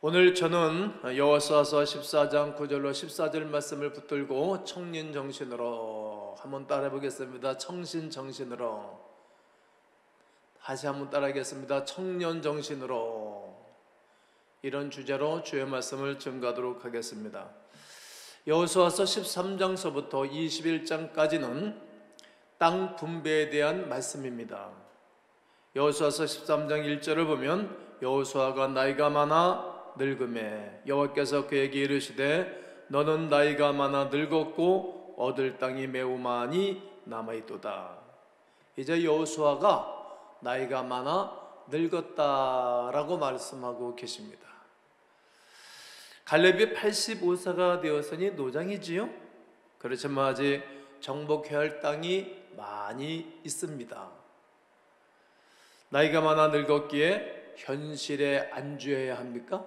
오늘 저는 여호수아서 14장 9절로 14절 말씀을 붙들고 청년 정신으로 한번 따라해 보겠습니다. 청신 정신으로 다시 한번 따라하겠습니다. 청년 정신으로 이런 주제로 주의 말씀을 증거하도록 하겠습니다. 여호수아서 13장서부터 21장까지는 땅 분배에 대한 말씀입니다. 여호수아서 13장 1절을 보면 여호수아가 나이가 많아 늙음에 여호와께서 그에게 이르시되 너는 나이가 많아 늙었고 얻을 땅이 매우 많이 남아있도다. 이제 여호수아가 나이가 많아 늙었다라고 말씀하고 계십니다. 갈렙이 85세가 되었으니 노장이지요. 그렇지만 아직 정복해야 할 땅이 많이 있습니다. 나이가 많아 늙었기에 현실에 안주해야 합니까?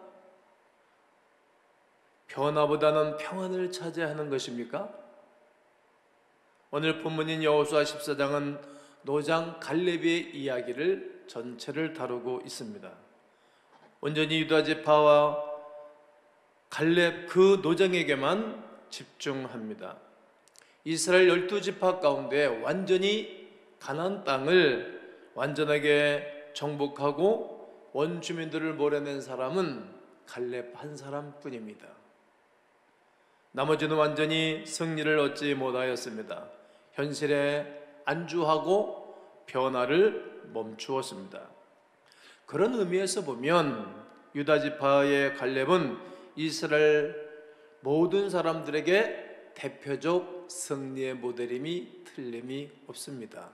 변화보다는 평안을 찾아야 하는 것입니까? 오늘 본문인 여호수아 14장은 노장 갈렙의 이야기를 전체를 다루고 있습니다. 온전히 유다 지파와 갈렙 그 노장에게만 집중합니다. 이스라엘 12지파 가운데 완전히 가나안 땅을 완전하게 정복하고 원주민들을 몰아낸 사람은 갈렙 한 사람뿐입니다. 나머지는 완전히 승리를 얻지 못하였습니다. 현실에 안주하고 변화를 멈추었습니다. 그런 의미에서 보면 유다 지파의 갈렙은 이스라엘 모든 사람들에게 대표적 승리의 모델임이 틀림이 없습니다.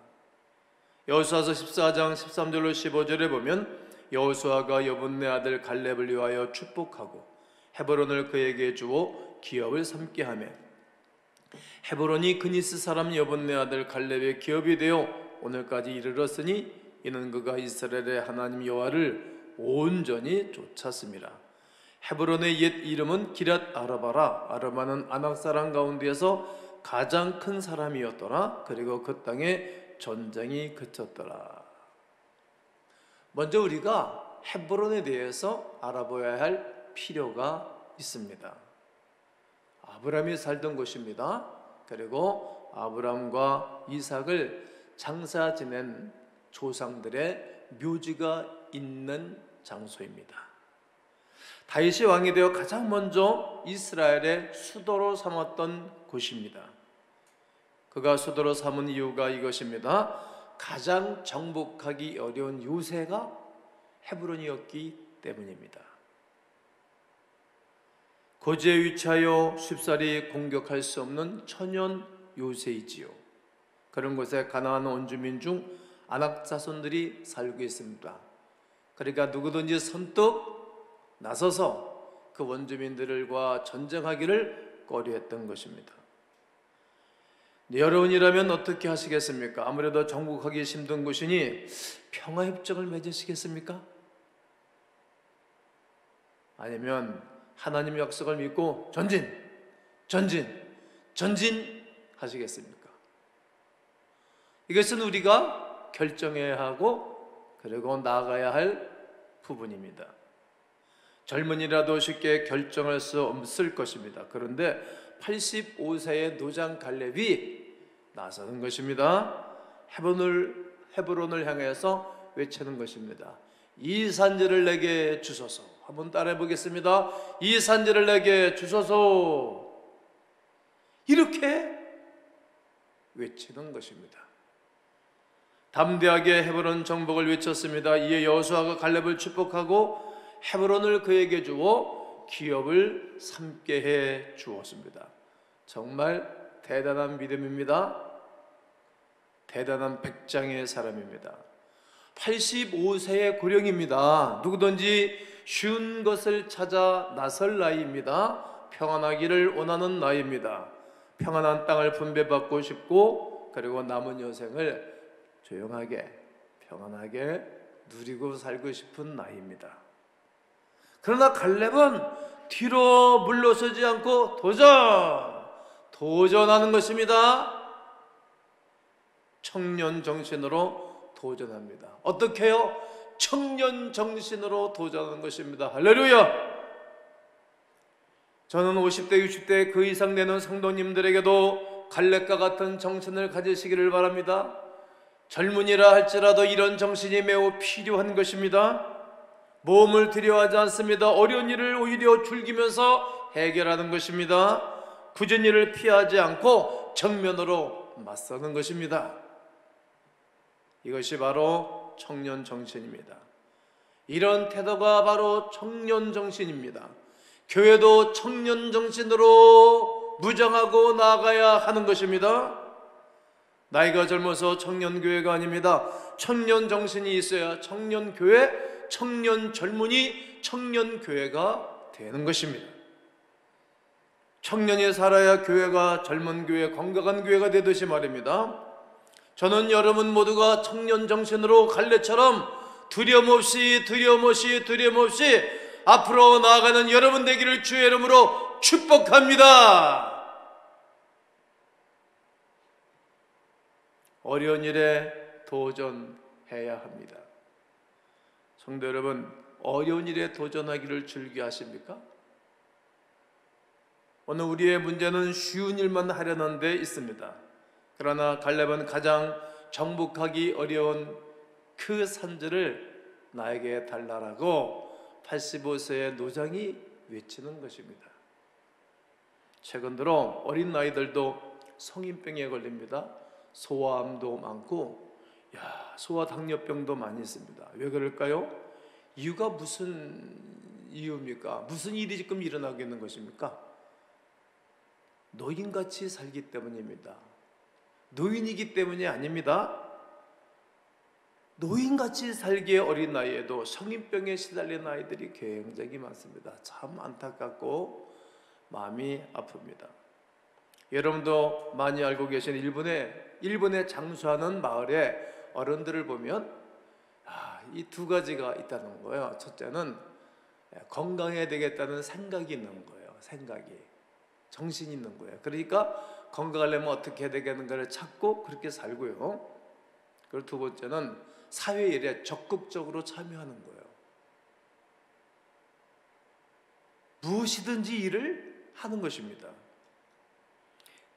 여호수아서 14장 13절로 15절에 보면 여호수아가 여분네 아들 갈렙을 위하여 축복하고 헤브론을 그에게 주어 기업을 삼게 하며 헤브론이 그니스 사람 여분네 아들 갈렙의 기업이 되어 오늘까지 이르렀으니 이는 그가 이스라엘의 하나님 여호와를 온전히 쫓았습니다. 헤브론의 옛 이름은 기럇 아르바라. 아르바는 아낙 사람 가운데에서 가장 큰 사람이었더라. 그리고 그 땅에 전쟁이 그쳤더라. 먼저 우리가 헤브론에 대해서 알아봐야 할 필요가 있습니다. 아브라함이 살던 곳입니다. 그리고 아브라함과 이삭을 장사 지낸 조상들의 묘지가 있는 장소입니다. 다윗이 왕이 되어 가장 먼저 이스라엘의 수도로 삼았던 곳입니다. 그가 수도로 삼은 이유가 이것입니다. 가장 정복하기 어려운 요새가 헤브론이었기 때문입니다. 고지에 위치하여 쉽사리 공격할 수 없는 천연 요새이지요. 그런 곳에 가나안 원주민 중 아낙 자손들이 살고 있습니다. 그러니까 누구든지 선뜻 나서서 그 원주민들과 전쟁하기를 꺼려했던 것입니다. 여러분이라면 어떻게 하시겠습니까? 아무래도 정복하기 힘든 곳이니 평화협정을 맺으시겠습니까? 아니면 하나님 약속을 믿고 전진 하시겠습니까? 이것은 우리가 결정해야 하고 그리고 나아가야 할 부분입니다. 젊은이라도 쉽게 결정할 수 없을 것입니다. 그런데 85세의 노장 갈렙이 나서는 것입니다. 헤브론을 향해서 외치는 것입니다. 이 산지를 내게 주소서. 한번 따라해 보겠습니다. 이 산지를 내게 주소서. 이렇게 외치는 것입니다. 담대하게 헤브론 정복을 외쳤습니다. 이에 여호수아가 갈렙을 축복하고 헤브론을 그에게 주어 기업을 삼게 해 주었습니다. 정말 대단한 믿음입니다. 대단한 백장의 사람입니다. 85세의 고령입니다. 누구든지 쉬운 것을 찾아 나설 나이입니다. 평안하기를 원하는 나이입니다. 평안한 땅을 분배받고 싶고 그리고 남은 여생을 조용하게 평안하게 누리고 살고 싶은 나이입니다. 그러나 갈렙은 뒤로 물러서지 않고 도전하는 것입니다. 청년 정신으로 도전합니다. 어떻게 해요? 청년 정신으로 도전하는 것입니다. 할렐루야! 저는 50대, 60대 그 이상 되는 성도님들에게도 갈렙과 같은 정신을 가지시기를 바랍니다. 젊은이라 할지라도 이런 정신이 매우 필요한 것입니다. 모험을 두려워하지 않습니다. 어려운 일을 오히려 즐기면서 해결하는 것입니다. 굳은 일을 피하지 않고 정면으로 맞서는 것입니다. 이것이 바로 청년 정신입니다. 이런 태도가 바로 청년 정신입니다. 교회도 청년 정신으로 무장하고 나아가야 하는 것입니다. 나이가 젊어서 청년교회가 아닙니다. 청년 정신이 있어야 청년교회, 청년 젊은이, 청년교회가 되는 것입니다. 청년이 살아야 교회가 젊은 교회, 건강한 교회가 되듯이 말입니다. 저는 여러분 모두가 청년 정신으로 갈렙처럼 두려움 없이 앞으로 나아가는 여러분 되기를 주의 이름으로 축복합니다. 어려운 일에 도전해야 합니다. 성도 여러분, 어려운 일에 도전하기를 즐겨하십니까? 오늘 우리의 문제는 쉬운 일만 하려는 데 있습니다. 그러나 갈렙은 가장 정복하기 어려운 그 산지를 나에게 달라라고 85세의 노장이 외치는 것입니다. 최근 들어 어린 아이들도 성인병에 걸립니다. 소아암도 많고 소아당뇨병도 많이 있습니다. 왜 그럴까요? 이유가 무슨 이유입니까? 무슨 일이 지금 일어나고 있는 것입니까? 노인같이 살기 때문입니다. 노인이기 때문이 아닙니다. 노인같이 살기에 어린 나이에도 성인병에 시달리는 아이들이 굉장히 많습니다. 참 안타깝고 마음이 아픕니다. 여러분도 많이 알고 계신 일본에 장수하는 마을의 어른들을 보면 이 두 가지가 있다는 거예요. 첫째는 건강해야 되겠다는 생각이 있는 거예요. 정신이 있는 거예요. 그러니까 건강하려면 어떻게 해야 되겠는가를 찾고 그렇게 살고요. 그리고 두 번째는 사회 일에 적극적으로 참여하는 거예요. 무엇이든지 일을 하는 것입니다.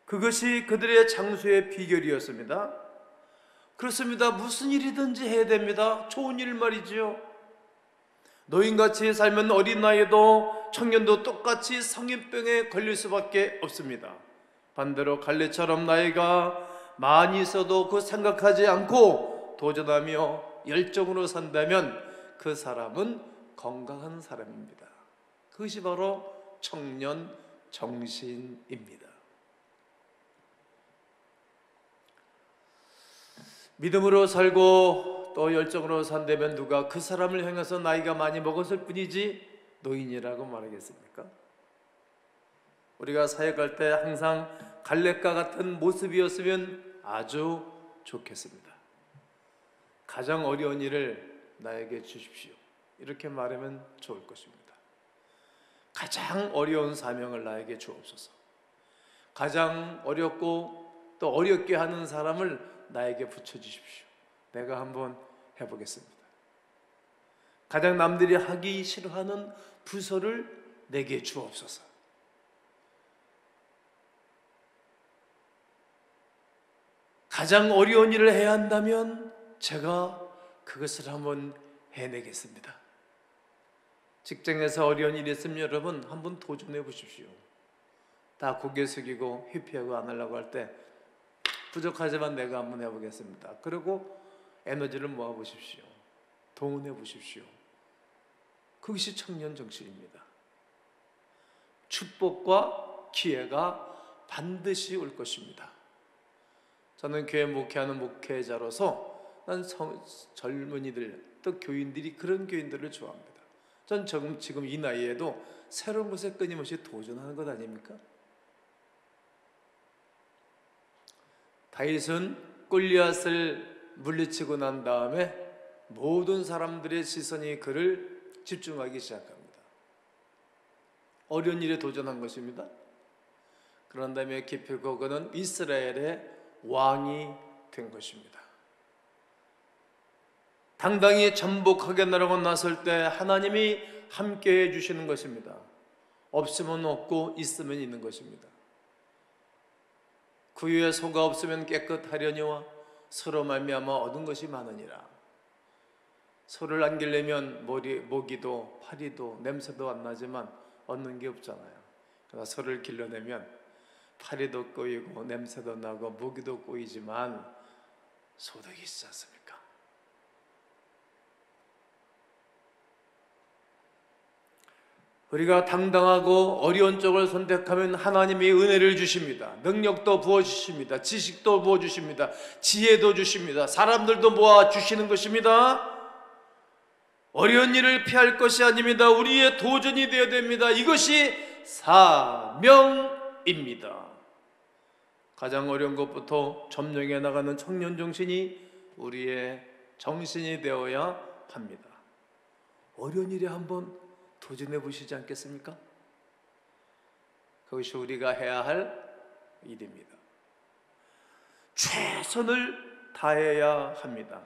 그것이 그들의 장수의 비결이었습니다. 그렇습니다. 무슨 일이든지 해야 됩니다. 좋은 일 말이지요. 노인같이 살면 어린 나이에도 청년도 똑같이 성인병에 걸릴 수밖에 없습니다. 반대로 갈렙처럼 나이가 많이 있어도 그 생각하지 않고 도전하며 열정으로 산다면 그 사람은 건강한 사람입니다. 그것이 바로 청년 정신입니다. 믿음으로 살고 또 열정으로 산다면 누가 그 사람을 향해서 나이가 많이 먹었을 뿐이지 노인이라고 말하겠습니까? 우리가 사역할 때 항상 갈렙과 같은 모습이었으면 아주 좋겠습니다. 가장 어려운 일을 나에게 주십시오. 이렇게 말하면 좋을 것입니다. 가장 어려운 사명을 나에게 주옵소서. 가장 어렵고 또 어렵게 하는 사람을 나에게 붙여주십시오. 내가 한번 해보겠습니다. 가장 남들이 하기 싫어하는 부서를 내게 주옵소서. 가장 어려운 일을 해야 한다면 제가 그것을 한번 해내겠습니다. 직장에서 어려운 일이 있으면 여러분 한번 도전해 보십시오. 다 고개 숙이고 회피하고 안 하려고 할 때 부족하지만 내가 한번 해보겠습니다. 그리고 에너지를 모아보십시오. 동원해 보십시오. 그것이 청년 정신입니다. 축복과 기회가 반드시 올 것입니다. 저는 교회 목회하는 목회자로서 난 젊은이들 또 교인들이 그런 교인들을 좋아합니다. 전 지금 이 나이에도 새로운 것에 끊임없이 도전하는 것 아닙니까? 다윗은 골리앗을 물리치고 난 다음에 모든 사람들의 시선이 그를 집중하기 시작합니다. 어려운 일에 도전한 것입니다. 그런 다음에 기필코 그는 이스라엘의 왕이 된 것입니다. 당당히 전복하겠노라고 나설 때 하나님이 함께해 주시는 것입니다. 없으면 없고 있으면 있는 것입니다. 그 위에 소가 없으면 깨끗하려니와 서로 말미암아 얻은 것이 많으니라. 소를 안기려면 모기도 파리도 냄새도 안 나지만 얻는 게 없잖아요. 그러나 소를 길러내면 파리도 꼬이고 냄새도 나고 모기도 꼬이지만 소득이 있지 않습니까? 우리가 당당하고 어려운 쪽을 선택하면 하나님이 은혜를 주십니다. 능력도 부어주십니다. 지식도 부어주십니다. 지혜도 주십니다. 사람들도 모아주시는 것입니다. 어려운 일을 피할 것이 아닙니다. 우리의 도전이 되어야 됩니다. 이것이 사명입니다. 가장 어려운 것부터 점령해 나가는 청년 정신이 우리의 정신이 되어야 합니다. 어려운 일에 한번 도전해 보시지 않겠습니까? 그것이 우리가 해야 할 일입니다. 최선을 다해야 합니다.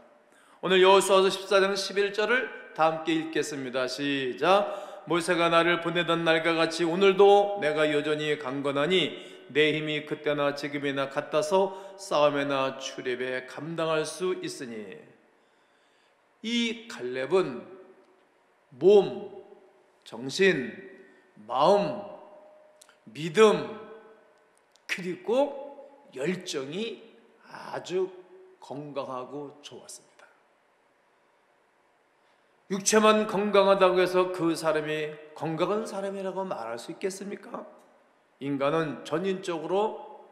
오늘 여호수아서 14장 11절을 다 함께 읽겠습니다. 시작. 모세가 나를 보내던 날과 같이 오늘도 내가 여전히 강건하니 내 힘이 그때나 지금이나 같아서 싸움에나 출입에 감당할 수 있으니. 이 갈렙은 몸, 정신, 마음, 믿음, 그리고 열정이 아주 건강하고 좋았습니다. 육체만 건강하다고 해서 그 사람이 건강한 사람이라고 말할 수 있겠습니까? 인간은 전인적으로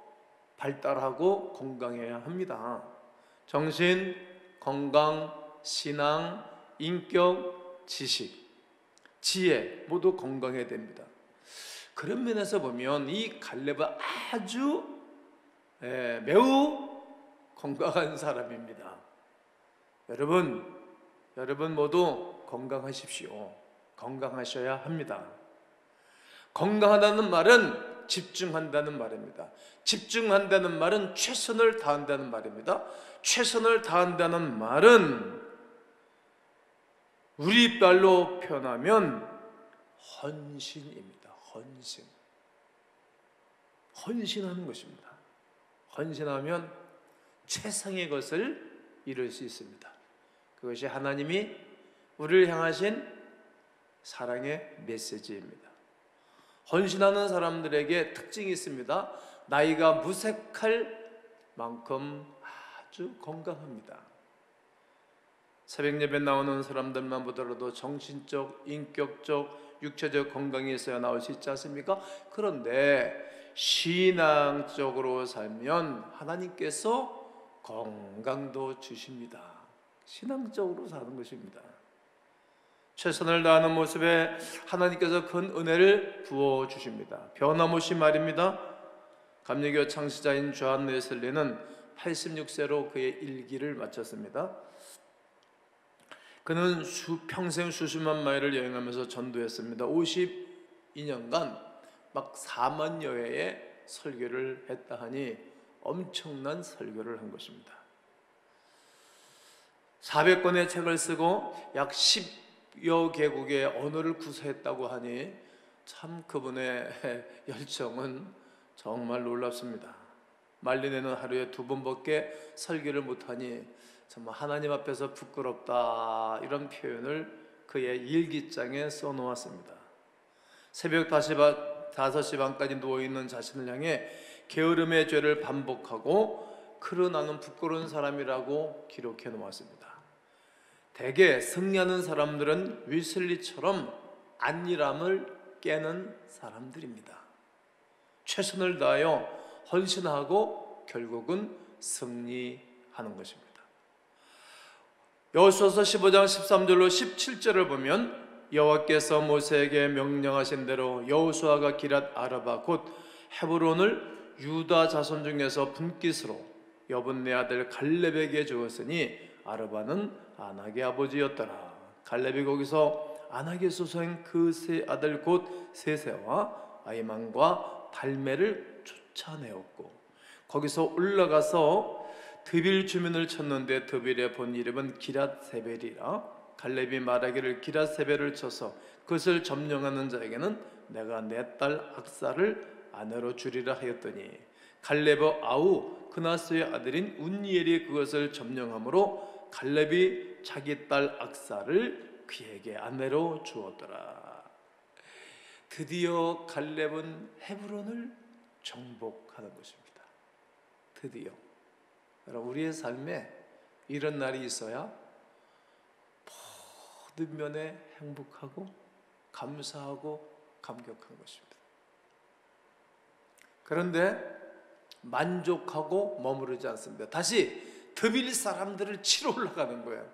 발달하고 건강해야 합니다. 정신, 건강, 신앙, 인격, 지식, 지혜 모두 건강해야 됩니다. 그런 면에서 보면 이 갈렙은 아주 매우 건강한 사람입니다. 여러분 모두 건강하십시오. 건강하셔야 합니다. 건강하다는 말은 집중한다는 말입니다. 집중한다는 말은 최선을 다한다는 말입니다. 최선을 다한다는 말은 우리 말로 표현하면 헌신입니다. 헌신하는 것입니다. 헌신하면 최상의 것을 이룰 수 있습니다. 그것이 하나님이 우리를 향하신 사랑의 메시지입니다. 헌신하는 사람들에게 특징이 있습니다. 나이가 무색할 만큼 아주 건강합니다. 새벽 예배 나오는 사람들만 보더라도 정신적, 인격적, 육체적 건강이 있어야 나올 수 있지 않습니까? 그런데 신앙적으로 살면 하나님께서 건강도 주십니다. 신앙적으로 사는 것입니다. 최선을 다하는 모습에 하나님께서 큰 은혜를 부어주십니다. 변함없이 말입니다. 감리교 창시자인 존 웨슬리는 86세로 그의 일기를 마쳤습니다. 그는 평생 수십만 마일을 여행하면서 전도했습니다. 52년간 막 4만여 회의 설교를 했다 하니 엄청난 설교를 한 것입니다. 400권의 책을 쓰고 약 10여 개국의 언어를 구사했다고 하니 참 그분의 열정은 정말 놀랍습니다. 말리내는 하루에 2번밖에 설교를 못하니 정말 하나님 앞에서 부끄럽다, 이런 표현을 그의 일기장에 써놓았습니다. 새벽 5시 반까지 누워있는 자신을 향해 게으름의 죄를 반복하고 그러 나는 부끄러운 사람이라고 기록해 놓았습니다. 대개 승리하는 사람들은 웨슬리처럼 안일함을 깨는 사람들입니다. 최선을 다하여 헌신하고 결국은 승리하는 것입니다. 여호수아서 15장 13절로 17절을 보면 여호와께서 모세에게 명령하신 대로 여호수아가 기랏 아라바 곧 헤브론을 유다 자손 중에서 분깃으로 여분네 아들 갈렙에게 주었으니 아르바는 아낙의 아버지였더라. 갈렙이 거기서 아낙의 소생 그 세 아들 곧 세세와 아이만과 달메를 쫓아내었고 거기서 올라가서 드빌 주민을 쳤는데 드빌의 본 이름은 기랏세벨이라 갈렙이 말하기를 기랏세벨을 쳐서 그것을 점령하는 자에게는 내가 내 딸 악사를 아내로 주리라 하였더니 갈렙의 아우 그나스의 아들인 운니엘이 그것을 점령함으로 갈렙이 자기 딸 악사를 그에게 아내로 주었더라. 드디어 갈렙은 헤브론을 정복하는 것입니다. 드디어. 여러분, 우리의 삶에 이런 날이 있어야 모든 면에 행복하고 감사하고 감격한 것입니다. 그런데 만족하고 머무르지 않습니다. 다시 드빌 사람들을 치러 올라가는 거예요.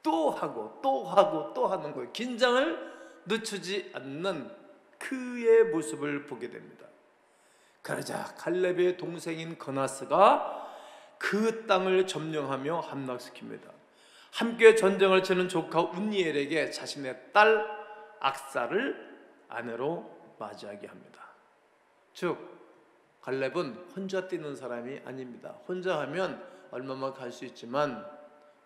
또 하고 또 하고 또 하는 거예요. 긴장을 늦추지 않는 그의 모습을 보게 됩니다. 그러자 갈렙의 동생인 거나스가 그 땅을 점령하며 함락시킵니다. 함께 전쟁을 치는 조카 운니엘에게 자신의 딸 악사를 아내로 맞이하게 합니다. 즉 갈렙은 혼자 뛰는 사람이 아닙니다. 혼자 하면 얼마만 갈 수 있지만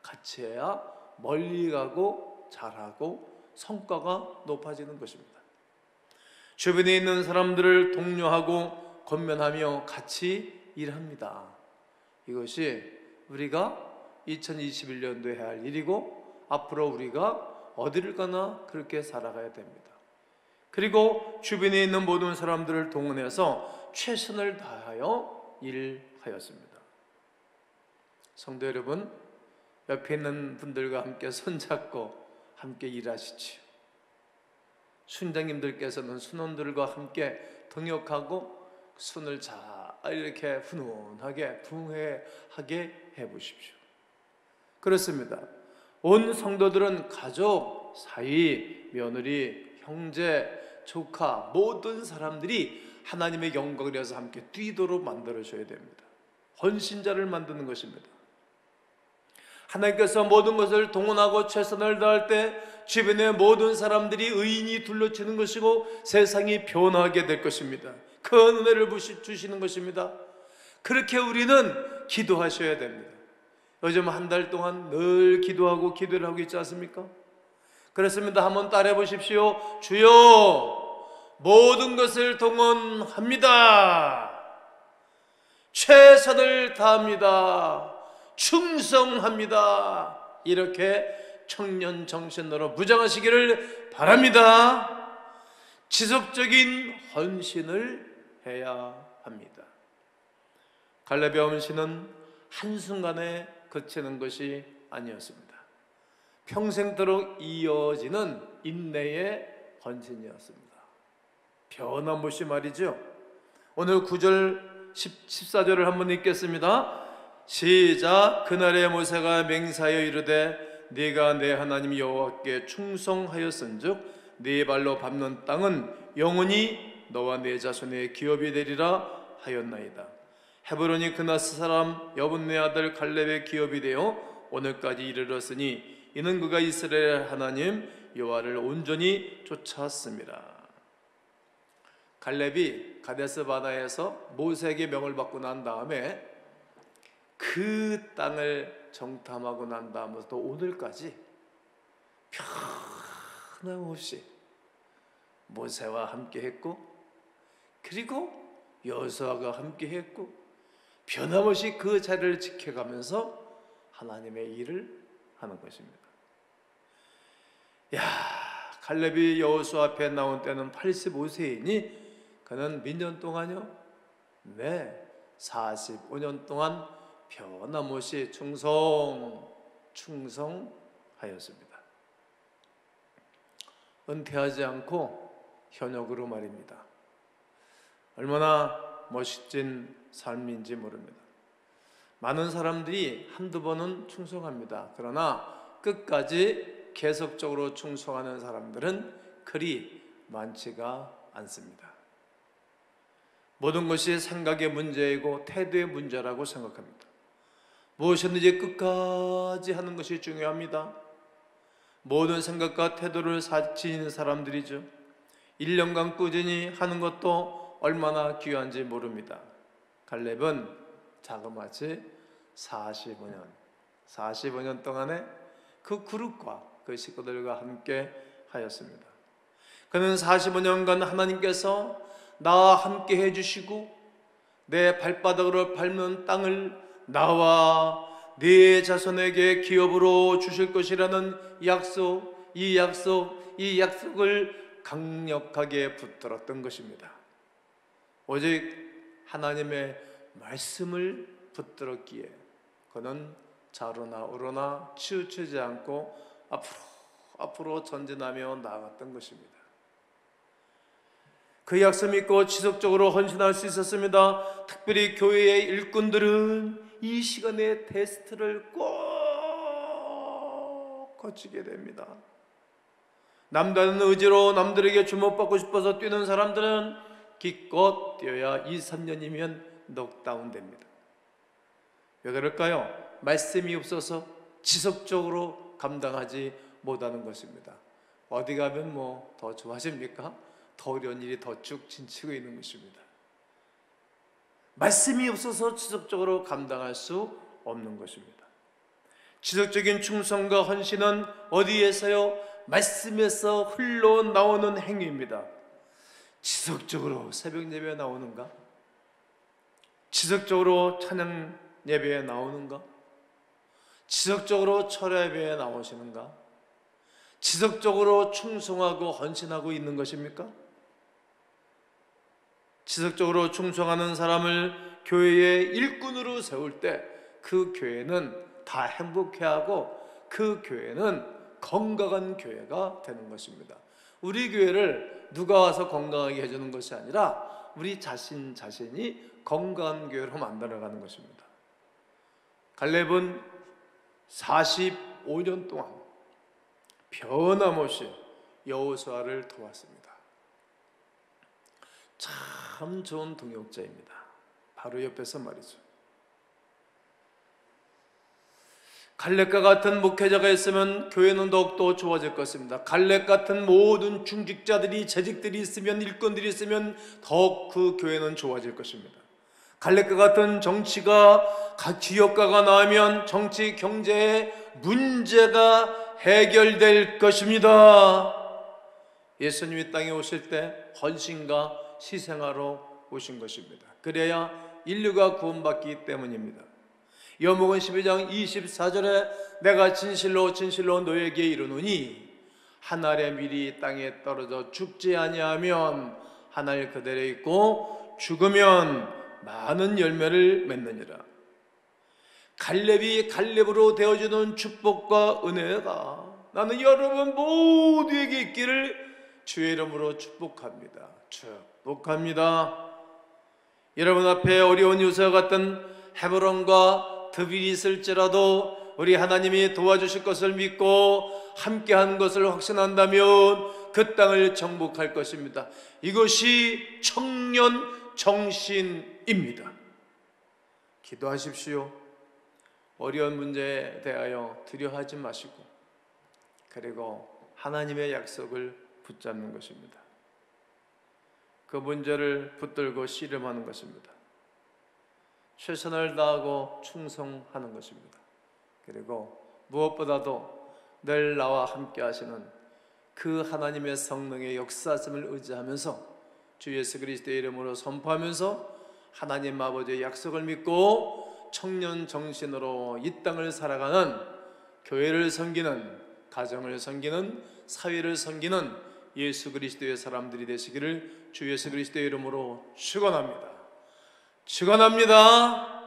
같이 해야 멀리 가고 잘하고 성과가 높아지는 것입니다. 주변에 있는 사람들을 독려하고 권면하며 같이 일합니다. 이것이 우리가 2021년도에 해야 할 일이고 앞으로 우리가 어디를 가나 그렇게 살아가야 됩니다. 그리고 주변에 있는 모든 사람들을 동원해서 최선을 다하여 일하였습니다. 성도 여러분, 옆에 있는 분들과 함께 손잡고 함께 일하시지요. 순장님들께서는 순원들과 함께 동역하고 손을 잘 이렇게 훈훈하게 부흥하게 해보십시오. 그렇습니다. 온 성도들은 가족, 사위, 며느리, 형제, 조카 모든 사람들이 하나님의 영광을 위해서 함께 뛰도록 만들어줘야 됩니다. 헌신자를 만드는 것입니다. 하나님께서 모든 것을 동원하고 최선을 다할 때 주변의 모든 사람들이 의인이 둘러치는 것이고 세상이 변화하게 될 것입니다. 그 은혜를 주시는 것입니다. 그렇게 우리는 기도하셔야 됩니다. 요즘 한 달 동안 늘 기도하고 기도를 하고 있지 않습니까? 그렇습니다. 한번 따라해 보십시오. 주여, 모든 것을 동원합니다. 최선을 다합니다. 충성합니다. 이렇게 청년 정신으로 무장하시기를 바랍니다. 지속적인 헌신을 해야 합니다. 갈렙의 헌신은 한순간에 그치는 것이 아니었습니다. 평생도록 이어지는 인내의 헌신이었습니다. 변함없이 말이죠. 오늘 9절 14절을 한번 읽겠습니다. 시작. 그날에 모세가 맹세하여 이르되 네가 내 하나님 여호와께 충성하였은즉 네 발로 밟는 땅은 영원히 너와 네 자손의 기업이 되리라 하였나이다. 헤브론이 그나스 사람 여분네 아들 갈렙의 기업이 되어 오늘까지 이르렀으니 이는 그가 이스라엘 하나님 여호와를 온전히 쫓았습니다. 갈렙이 가데스 바네아에서 모세에게 명을 받고 난 다음에 그 땅을 정탐하고 난 다음부터 오늘까지 변함없이 모세와 함께 했고 그리고 여호수아가 함께 했고 변함없이 그 자리를 지켜가면서 하나님의 일을 하는 것입니다. 갈렙이 여호수아 앞에 나온 때는 85세이니 그는 몇 년 동안요? 네, 45년 동안 변함없이 충성하였습니다. 은퇴하지 않고 현역으로 말입니다. 얼마나 멋진 삶인지 모릅니다. 많은 사람들이 한두 번은 충성합니다. 그러나 끝까지 계속적으로 충성하는 사람들은 그리 많지가 않습니다. 모든 것이 생각의 문제이고 태도의 문제라고 생각합니다. 무엇이든지 끝까지 하는 것이 중요합니다. 모든 생각과 태도를 지닌 사람들이죠. 1년간 꾸준히 하는 것도 얼마나 귀한지 모릅니다. 갈렙은 자그마치 45년 동안에 그 그룹과 그 식구들과 함께 하였습니다. 그는 45년간 하나님께서 나와 함께 해주시고 내 발바닥으로 밟는 땅을 나와 네 자손에게 기업으로 주실 것이라는 이 약속을 강력하게 붙들었던 것입니다. 오직 하나님의 말씀을 붙들었기에 그는 좌로나 우로나 치우치지 않고 앞으로 전진하며 나아갔던 것입니다. 그 약속 믿고 지속적으로 헌신할 수 있었습니다. 특별히 교회의 일꾼들은 이 시간에 테스트를 꼭 거치게 됩니다. 남다른 의지로 남들에게 주목받고 싶어서 뛰는 사람들은 기껏 뛰어야 2, 3년이면 넉다운 됩니다. 왜 그럴까요? 말씀이 없어서 지속적으로 감당하지 못하는 것입니다. 어디 가면 뭐 더 좋아집니까? 더 어려운 일이 더 쭉 진치고 있는 것입니다. 말씀이 없어서 지속적으로 감당할 수 없는 것입니다. 지속적인 충성과 헌신은 어디에서요? 말씀에서 흘러나오는 행위입니다. 지속적으로 새벽 예배에 나오는가? 지속적으로 찬양 예배에 나오는가? 지속적으로 철야 예배에 나오시는가? 지속적으로 충성하고 헌신하고 있는 것입니까? 지속적으로 충성하는 사람을 교회의 일꾼으로 세울 때 그 교회는 다 행복해하고 그 교회는 건강한 교회가 되는 것입니다. 우리 교회를 누가 와서 건강하게 해주는 것이 아니라 우리 자신이 건강한 교회로 만들어가는 것입니다. 갈렙은 45년 동안 변함없이 여호수아를 도왔습니다. 참 좋은 동역자입니다. 바로 옆에서 말이죠. 갈렙과 같은 목회자가 있으면 교회는 더욱더 좋아질 것입니다. 갈렙 같은 모든 중직자들이, 재직들이 있으면, 일꾼들이 있으면 더욱 그 교회는 좋아질 것입니다. 갈렙과 같은 지역가가 나오면 정치, 경제의 문제가 해결될 것입니다. 예수님이 땅에 오실 때 헌신과 희생하러 오신 것입니다. 그래야 인류가 구원받기 때문입니다. 요한복음 12장 24절에 내가 진실로 너에게 이르노니 한 알의 밀이 땅에 떨어져 죽지 아니하면 한 알 그대로 있고 죽으면 많은 열매를 맺느니라. 갈렙이 갈렙으로 되어주는 축복과 은혜가 나는 여러분 모두에게 있기를 주의 이름으로 축복합니다. 여러분 앞에 어려운 요새와 같은 헤브론과 드빌이 있을지라도 우리 하나님이 도와주실 것을 믿고 함께한 것을 확신한다면 그 땅을 정복할 것입니다. 이것이 청년 정신입니다. 기도하십시오. 어려운 문제에 대하여 두려워하지 마시고 그리고 하나님의 약속을 붙잡는 것입니다. 그 문제를 붙들고 씨름하는 것입니다. 최선을 다하고 충성하는 것입니다. 그리고 무엇보다도 늘 나와 함께 하시는 그 하나님의 성령의 역사심을 의지하면서 주 예수 그리스도의 이름으로 선포하면서 하나님 아버지의 약속을 믿고 청년 정신으로 이 땅을 살아가는, 교회를 섬기는, 가정을 섬기는, 사회를 섬기는 예수 그리스도의 사람들이 되시기를 주 예수 그리스도의 이름으로 축원합니다. 축원합니다.